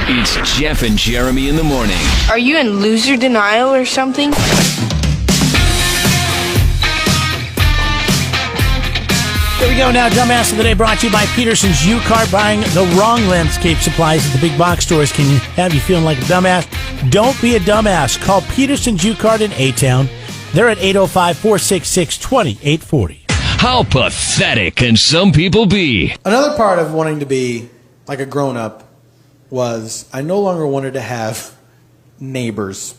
It's Jeff and Jeremy in the morning. Are you in loser denial or something? Here we go now. Dumbass of the Day brought to you by Peterson's U-Cart. Buying the wrong landscape supplies at the big box stores can have you feeling like a dumbass. Don't be a dumbass. Call Peterson's U-Cart in A-Town. They're at 805-466-2840. How pathetic can some people be? Another part of wanting to be like a grown-up was I no longer wanted to have neighbors.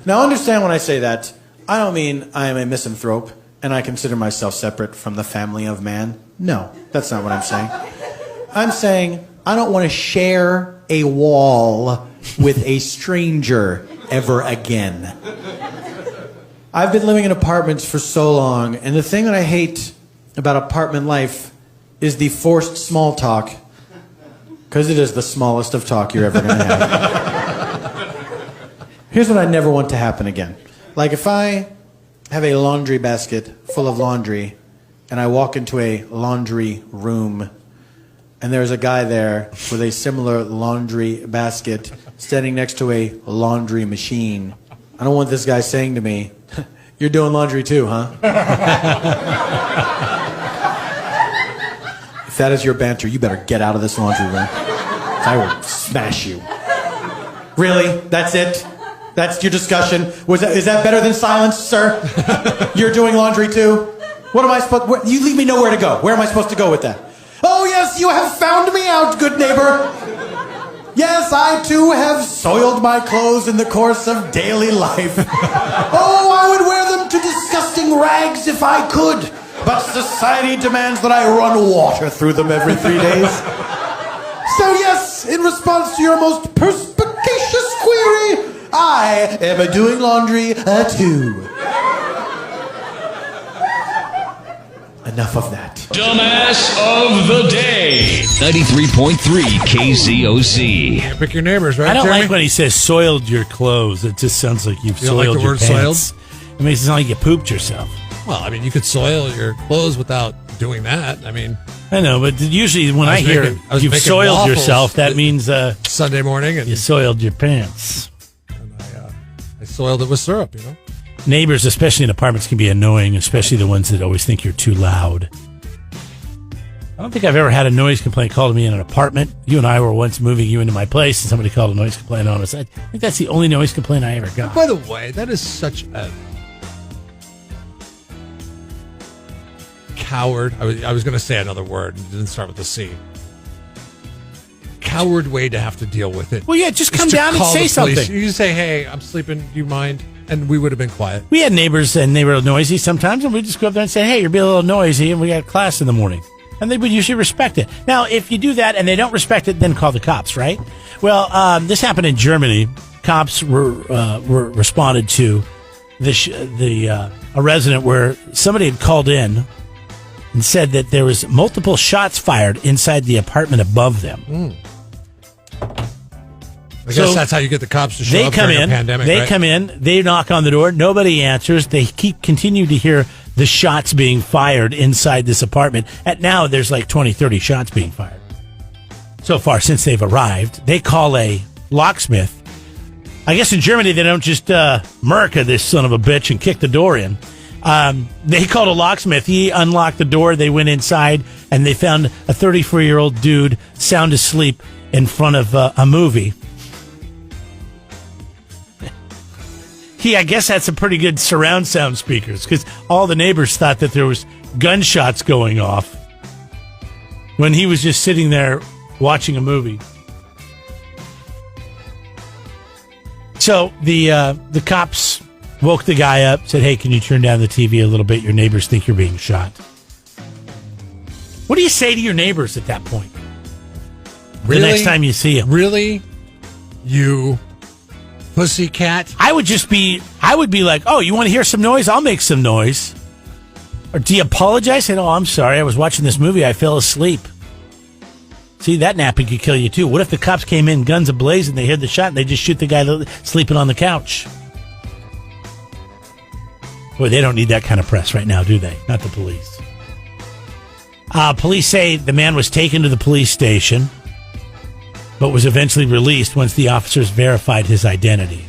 Now, understand when I say that, I don't mean I am a misanthrope and I consider myself separate from the family of man. No, that's not what I'm saying. I'm saying I don't want to share a wall with a stranger ever again. I've been living in apartments for so long, and the thing that I hate about apartment life is the forced small talk, because it is the smallest of talk you're ever going to have. Here's what I never want to happen again. Like if I have a laundry basket full of laundry, and I walk into a laundry room, and there's a guy there with a similar laundry basket standing next to a laundry machine. I don't want this guy saying to me, "You're doing laundry too, huh?" If that is your banter, you better get out of this laundry room. I will smash you. Really? That's it? That's your discussion? Is that better than silence, sir? You're doing laundry too? What am I supposed... You leave me nowhere to go. Where am I supposed to go with that? Oh, yes, you have found me out, good neighbor. Yes, I too have soiled my clothes in the course of daily life. Oh, I would wear them to disgusting rags if I could. But society demands that I run water through them every 3 days. So yes, in response to your most perspicacious query, I am doing laundry too. Enough of that. Dumbass of the Day. 93.3 KZOZ. Pick your neighbors, right, I don't Jeremy? like when he says soiled your clothes. It just sounds like you've You don't like soiled the your word pants. It makes it sound like you pooped yourself. Well, I mean, you could soil your clothes without doing that. I mean, I know, but usually when I hear you've making soiled waffles yourself, that means Sunday morning, and you soiled your pants. I soiled it with syrup, you know? Neighbors, especially in apartments, can be annoying, especially the ones that always think you're too loud. I don't think I've ever had a noise complaint called to me in an apartment. You and I were once moving you into my place, and somebody called a noise complaint on us. I think that's the only noise complaint I ever got. By the way, that is such a coward. I was going to say another word. It didn't start with a C. Coward way to have to deal with it. Well, yeah, just come down and say something. You just say, "Hey, I'm sleeping. Do you mind?" And we would have been quiet. We had neighbors, and they were noisy sometimes, and we'd just go up there and say, "Hey, you're being a little noisy, and we got class in the morning." And they would usually respect it. Now, if you do that and they don't respect it, then call the cops, right? Well, this happened in Germany. Cops were responded to a resident where somebody had called in and said that there was multiple shots fired inside the apartment above them. I guess that's how you get the cops to show up during a pandemic, They right? come in, they knock on the door, nobody answers. They continue to hear the shots being fired inside this apartment. Now there's like 20, 30 shots being fired. So far since they've arrived, they call a locksmith. I guess in Germany they don't just murka this son of a bitch and kick the door in. They called a locksmith. He unlocked the door. They went inside and they found a 34-year-old dude sound asleep in front of a movie. I guess had some pretty good surround sound speakers because all the neighbors thought that there was gunshots going off when he was just sitting there watching a movie. So the cops woke the guy up, said, "Hey, can you turn down the TV a little bit? Your neighbors think you're being shot." What do you say to your neighbors at that point? Really? The next time you see them. Really? You pussycat? I would be like, "Oh, you want to hear some noise? I'll make some noise." Or do you apologize? Say, "Oh, I'm sorry. I was watching this movie. I fell asleep." See, that napping could kill you, too. What if the cops came in, guns ablaze, and they heard the shot, and they just shoot the guy sleeping on the couch? Boy, they don't need that kind of press right now, do they? Not the police. Police say the man was taken to the police station. but was eventually released once the officers verified his identity.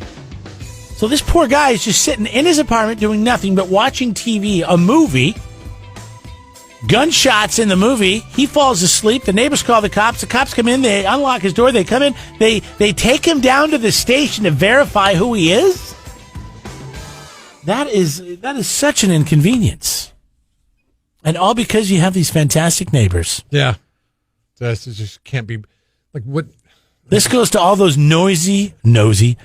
So this poor guy is just sitting in his apartment doing nothing but watching TV, a movie. Gunshots in the movie. He falls asleep. The neighbors call the cops. The cops come in. They unlock his door. They come in. They take him down to the station to verify who he is. That is such an inconvenience. And all because you have these fantastic neighbors. Yeah. This just can't be like what. This goes to all those nosy, annoying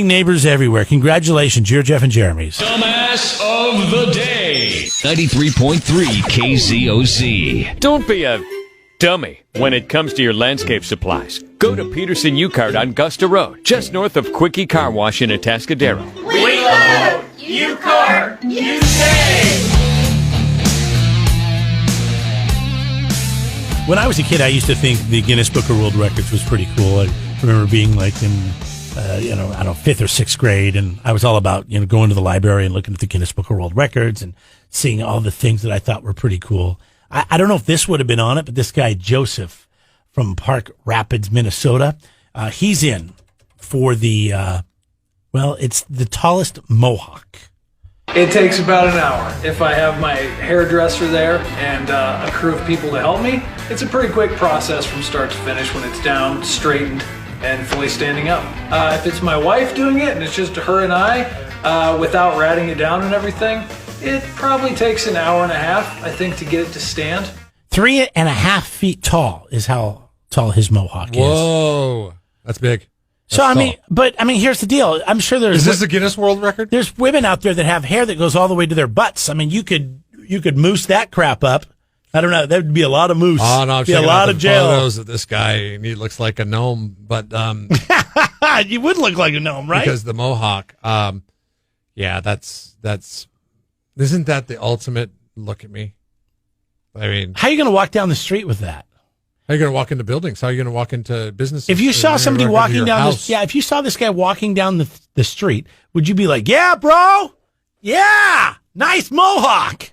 neighbors everywhere. Congratulations, you're Jeff and Jeremy's. Dumbass of the day. 93.3 KZOZ. Don't be a dummy when it comes to your landscape supplies. Go to Peterson U-Cart on Gusta Road, just north of Quickie Car Wash in Atascadero. We load, you cart, you save. When I was a kid, I used to think the Guinness Book of World Records was pretty cool. I remember being like in, I don't know, 5th or 6th grade, and I was all about, going to the library and looking at the Guinness Book of World Records and seeing all the things that I thought were pretty cool. I don't know if this would have been on it, but this guy, Joseph, from Park Rapids, Minnesota, he's in for the, it's the tallest Mohawk. It takes about an hour. If I have my hairdresser there and a crew of people to help me, it's a pretty quick process from start to finish when it's down, straightened, and fully standing up. If it's my wife doing it and it's just her and I, without ratting it down and everything, it probably takes an hour and a half, I think, to get it to stand. 3.5 feet tall is how tall his Mohawk is. Whoa, that's big. So, here's the deal. I'm sure Is this a Guinness World Record? There's women out there that have hair that goes all the way to their butts. I mean, you could moose that crap up. I don't know. That would be a lot of moose. Oh, no, I'm be a lot of jail. Photos of this guy, and he looks like a gnome, but you would look like a gnome, right? Because the Mohawk, that's isn't that the ultimate look at me? I mean, how are you going to walk down the street with that? How are you going to walk into buildings? How are you going to walk into businesses? If you saw somebody walking down if you saw this guy walking down the street, would you be like, "Yeah, bro, yeah, nice Mohawk"?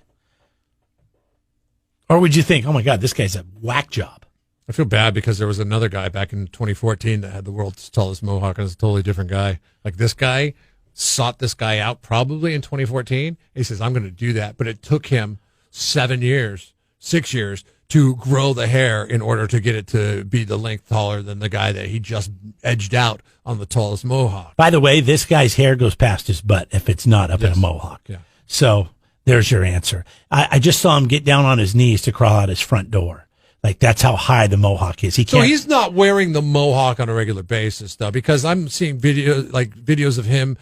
Or would you think, "Oh my God, this guy's a whack job"? I feel bad because there was another guy back in 2014 that had the world's tallest Mohawk, and it's a totally different guy. Like, this guy sought this guy out probably in 2014. He says, "I'm going to do that," but it took him 6 years to grow the hair in order to get it to be the length taller than the guy that he just edged out on the tallest Mohawk. By the way, this guy's hair goes past his butt if it's not up in a Mohawk. Yeah. So there's your answer. I just saw him get down on his knees to crawl out his front door. Like, that's how high the Mohawk is. So he's not wearing the Mohawk on a regular basis, though, because I'm seeing videos of him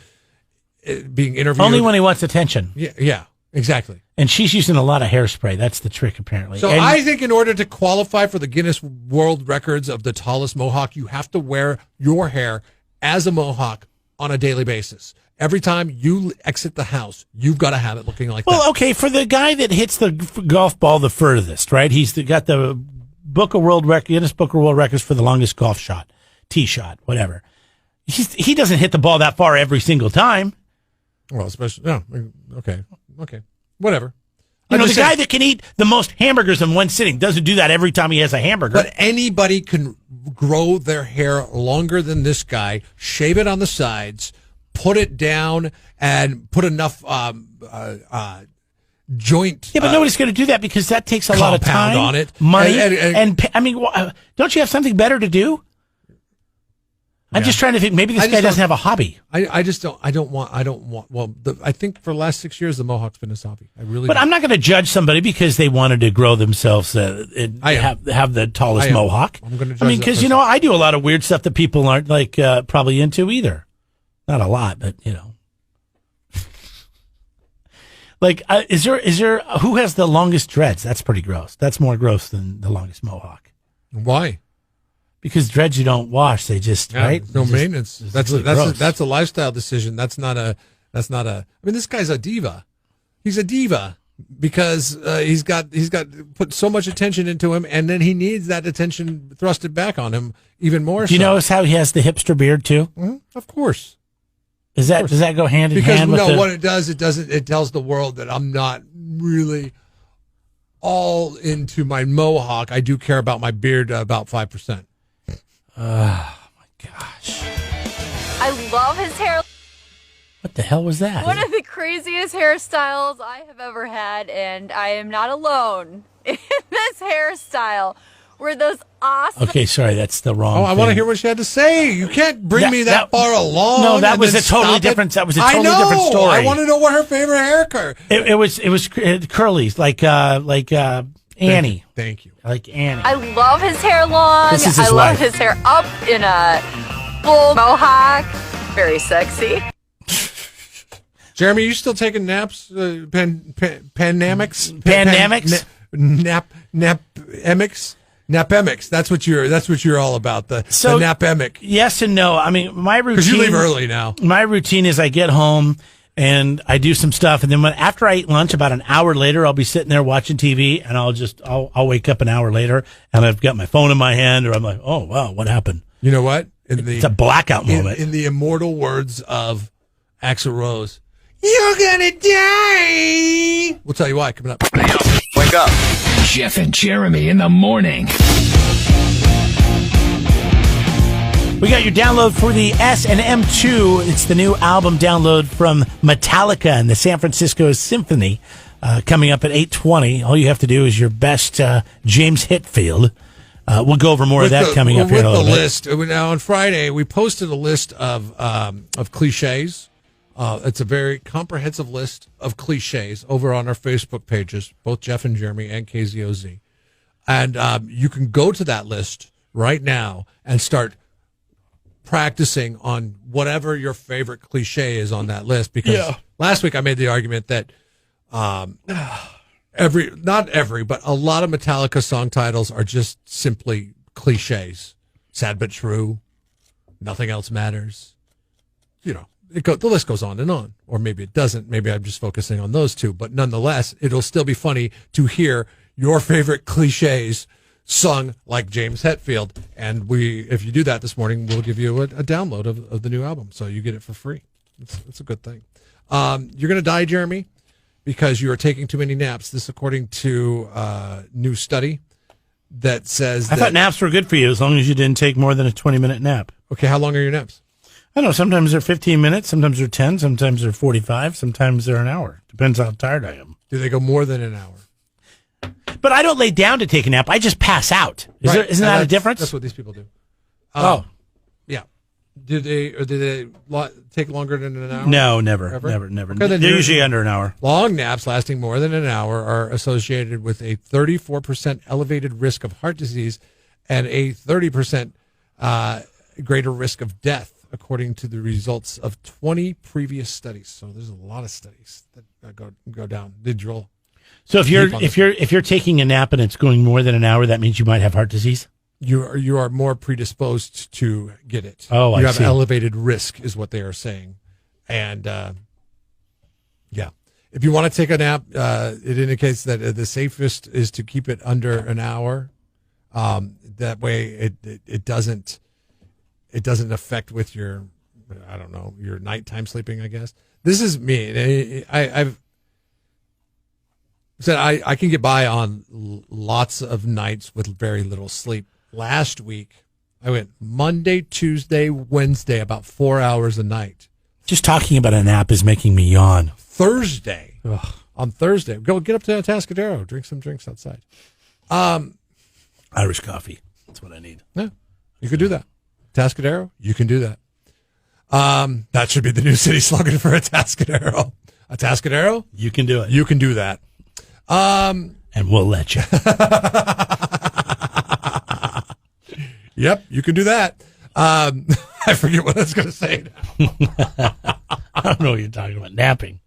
being interviewed. Only when he wants attention. Yeah, exactly. And she's using a lot of hairspray. That's the trick, apparently. So I think in order to qualify for the Guinness World Records of the tallest Mohawk, you have to wear your hair as a Mohawk on a daily basis. Every time you exit the house, you've got to have it looking like that. Well, okay, for the guy that hits the golf ball the furthest, right? He's got the Guinness Book of World Records for the longest golf shot, tee shot, whatever. He doesn't hit the ball that far every single time. Well, especially, okay, whatever. The guy that can eat the most hamburgers in one sitting doesn't do that every time he has a hamburger. But anybody can grow their hair longer than this guy, shave it on the sides, put it down, and put enough joint. Yeah, but nobody's going to do that because that takes a lot of time, on it, money, and don't you have something better to do? I'm just trying to think. Maybe this guy doesn't have a hobby. I don't want. Well, I think for the last 6 years, the Mohawk's been his hobby. But I'm not going to judge somebody because they wanted to grow themselves and have the tallest Mohawk. I'm going to judge because I do a lot of weird stuff that people aren't probably into either. Not a lot, but like is there who has the longest dreads? That's pretty gross. That's more gross than the longest Mohawk. Why? Because dreads you don't wash, they just right. No maintenance. That's a lifestyle decision. That's not a. I mean, this guy's a diva. He's a diva because he's got put so much attention into him, and then he needs that attention thrusted back on him even more. Do you notice how he has the hipster beard too? Mm-hmm. Of course. Does that go hand in because hand? What it does, it tells the world that I'm not really all into my mohawk. I do care about my beard about 5%. Gosh. I love his hair. What the hell was that? One of the craziest hairstyles I have ever had, and I am not alone in this hairstyle. Were those awesome? Okay, sorry, that's the wrong. I want to hear what she had to say. You can't bring me that far along. No, that was a totally different. That was a totally different story. I want to know what her favorite haircut. It was curlies, like Annie. Thank you. Like Annie. I love his hair long. This is his I love wife. his hair up in a full mohawk. Very sexy. Jeremy, you still taking naps? Pandemics? Pandemics? Napemics? Napemics. That's what you're all about. The napemic. Yes and no. I mean, my routine. Because you leave early now. My routine is I get home and I do some stuff, and then after I eat lunch, about an hour later, I'll be sitting there watching TV, and I'll wake up an hour later, and I've got my phone in my hand, or I'm like, oh wow, what happened? You know what? It's a blackout moment. In the immortal words of Axl Rose, "You're gonna die." We'll tell you why coming up. Wake up. Jeff and Jeremy in the morning. We got your download for the S&M2. It's the new album download from Metallica and the San Francisco Symphony coming up at 8:20. All you have to do is your best James Hetfield. We'll go over more of that coming up here in a little bit. List. Now, on Friday, we posted a list of cliches. It's a very comprehensive list of cliches over on our Facebook pages, both Jeff and Jeremy and KZOZ. And you can go to that list right now and start practicing on whatever your favorite cliche is on that list. Because last week I made the argument that not every, but a lot of Metallica song titles are just simply cliches. Sad but true. Nothing else matters. You know. The list goes on, or maybe it doesn't. Maybe I'm just focusing on those two, but nonetheless, it'll still be funny to hear your favorite cliches sung like James Hetfield. And if you do that this morning, we'll give you a download of the new album, so you get it for free. It's a good thing. You're going to die, Jeremy, because you are taking too many naps. This, according to a new study that says I thought naps were good for you as long as you didn't take more than a 20-minute nap. Okay, how long are your naps? I don't know. Sometimes they're 15 minutes. Sometimes they're 10. Sometimes they're 45. Sometimes they're an hour. Depends how tired I am. Do they go more than an hour? But I don't lay down to take a nap. I just pass out. Isn't that a difference? That's what these people do. Yeah. Do they take longer than an hour? No, never. Ever? Never. Okay, They're usually under an hour. Long naps lasting more than an hour are associated with a 34% elevated risk of heart disease and a 30% greater risk of death, according to the results of 20 previous studies. So there's a lot of studies that go down. They drill. So if you're taking a nap and it's going more than an hour, that means you might have heart disease. You are more predisposed to get it. Oh, I see. You have elevated risk, is what they are saying, and if you want to take a nap, it indicates that the safest is to keep it under an hour. That way, it doesn't affect with your, I don't know, your nighttime sleeping, I guess. This is me. I've said I can get by on lots of nights with very little sleep. Last week, I went Monday, Tuesday, Wednesday, about 4 hours a night. Just talking about a nap is making me yawn. Thursday, on Thursday, go get up to Atascadero, drink some drinks outside. Irish coffee. That's what I need. Yeah, you could do that. Atascadero, you can do that. That should be the new city slogan for Atascadero. Atascadero, you can do it. You can do that. And we'll let you. Yep, you can do that. I forget what I was going to say now. I don't know what you're talking about. Napping.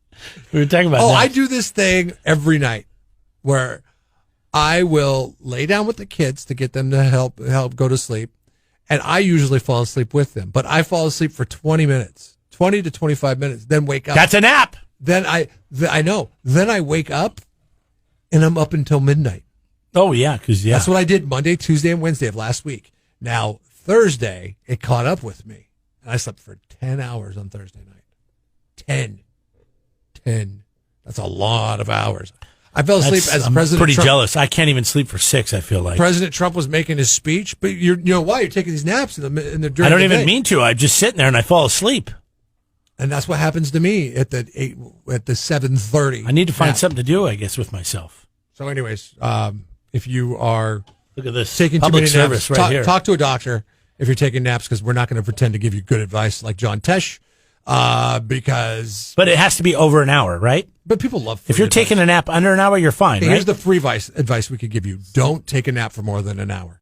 We were talking about naps. I do this thing every night where I will lay down with the kids to get them to help go to sleep. And I usually fall asleep with them. But I fall asleep for 20 minutes, 20 to 25 minutes, then wake up. That's a nap. Then I know. Then I wake up and I'm up until midnight. Oh, yeah, because, That's what I did Monday, Tuesday, and Wednesday of last week. Now, Thursday, it caught up with me. And I slept for 10 hours on Thursday night. 10. That's a lot of hours. I fell asleep as I'm President pretty Trump. jealous. I can't even sleep for 6, I feel like. President Trump was making his speech, but you know why? You're taking these naps in the during I don't the even day. mean to. I'm just sitting there and I fall asleep. And that's what happens to me at the 7:30. I need to find something to do, I guess, with myself. So, anyways, if you are Look at this taking public too many service naps, right here. talk to a doctor if you're taking naps, because we're not going to pretend to give you good advice like John Tesh. Because But it has to be over an hour, right? But people love free If you're advice. taking a nap under an hour, you're fine, Here's right? the free advice we could give you. Don't take a nap for more than an hour.